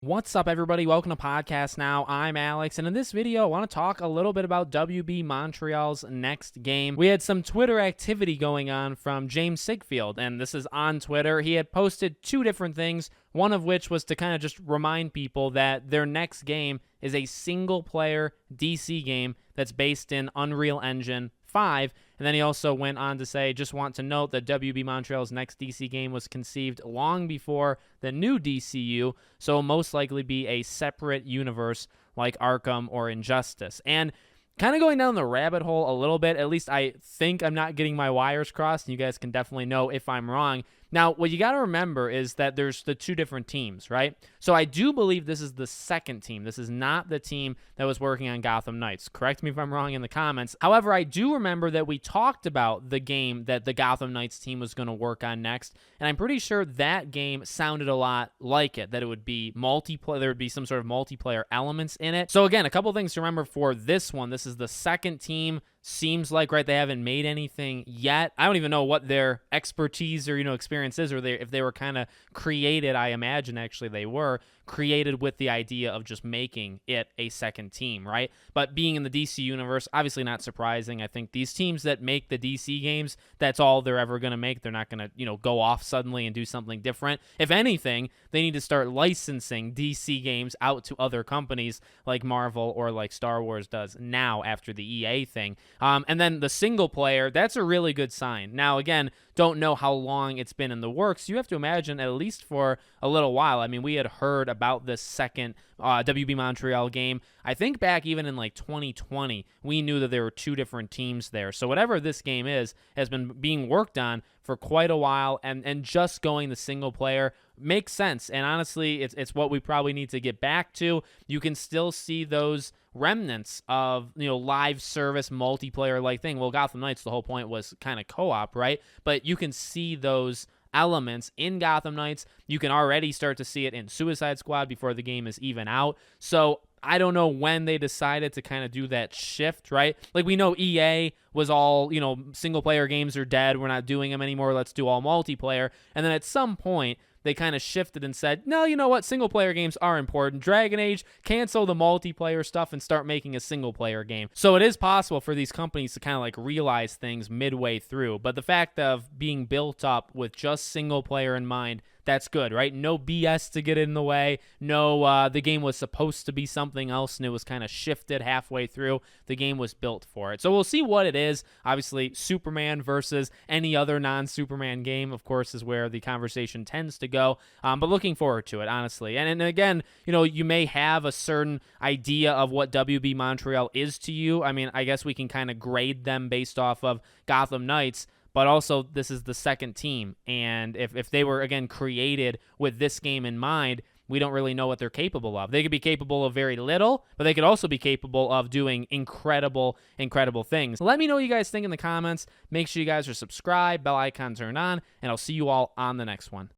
What's up, everybody? Welcome to Podcast Now. I'm Alex, and in this video, I want to talk a little bit about WB Montreal's next game. We had some Twitter activity going on from James Sigfield, and this is on Twitter. He had posted two different things, one of which was to kind of just remind people that their next game is a single-player DC game that's based in Unreal Engine 5. And then he also went on to say, just want to note that WB Montreal's next DC game was conceived long before the new DCU, so will most likely be a separate universe like Arkham or Injustice. And kind of going down the rabbit hole a little bit, at least I think I'm not getting my wires crossed, and you guys can definitely know if I'm wrong. Now, what you got to remember is that there's the two different teams, right? So I do believe this is the second team. This is not the team that was working on Gotham Knights. Correct me if I'm wrong in the comments. However, I do remember that we talked about the game that the Gotham Knights team was going to work on next, and I'm pretty sure that game sounded a lot like it, that it would be multiplayer, there would be some sort of multiplayer elements in it. So again, a couple things to remember for this one. This is the second team. Seems like, right, they haven't made anything yet. I don't even know what their expertise or, experience is, or if they were kind of created. I imagine actually they were created with the idea of just making it a second team, right? But being in the DC universe, obviously not surprising. I think these teams that make the DC games, that's all they're ever going to make. They're not going to, go off suddenly and do something different. If anything, they need to start licensing DC games out to other companies like Marvel or like Star Wars does now after the EA thing. And then the single player, that's a really good sign. Now, again, don't know how long it's been in the works. You have to imagine at least for a little while. I mean, we had heard about this second WB Montreal game. I think back even in like 2020, we knew that there were two different teams there. So whatever this game is has been being worked on for quite a while, and just going the single player makes sense. And honestly, it's what we probably need to get back to. You can still see those remnants of live service multiplayer like thing. Well, Gotham Knights, the whole point was kind of co-op, right? But you can see those elements in Gotham Knights. You can already start to see it in Suicide Squad before the game is even out. So I don't know when they decided to kind of do that shift, right? Like, we know EA was all, single player games are dead. We're not doing them anymore. Let's do all multiplayer. And then at some point, they kind of shifted and said, no, you know what? Single-player games are important. Dragon Age, cancel the multiplayer stuff and start making a single-player game. So it is possible for these companies to kind of like realize things midway through. But the fact of being built up with just single-player in mind, that's good, right? No BS to get in the way. No, the game was supposed to be something else, and it was kind of shifted halfway through. The game was built for it. So we'll see what it is. Obviously, Superman versus any other non-Superman game, of course, is where the conversation tends to go. But looking forward to it, honestly. And again, you may have a certain idea of what WB Montreal is to you. I mean, I guess we can kind of grade them based off of Gotham Knights. But also, this is the second team, and if they were, again, created with this game in mind, we don't really know what they're capable of. They could be capable of very little, but they could also be capable of doing incredible, incredible things. Let me know what you guys think in the comments. Make sure you guys are subscribed, bell icon turned on, and I'll see you all on the next one.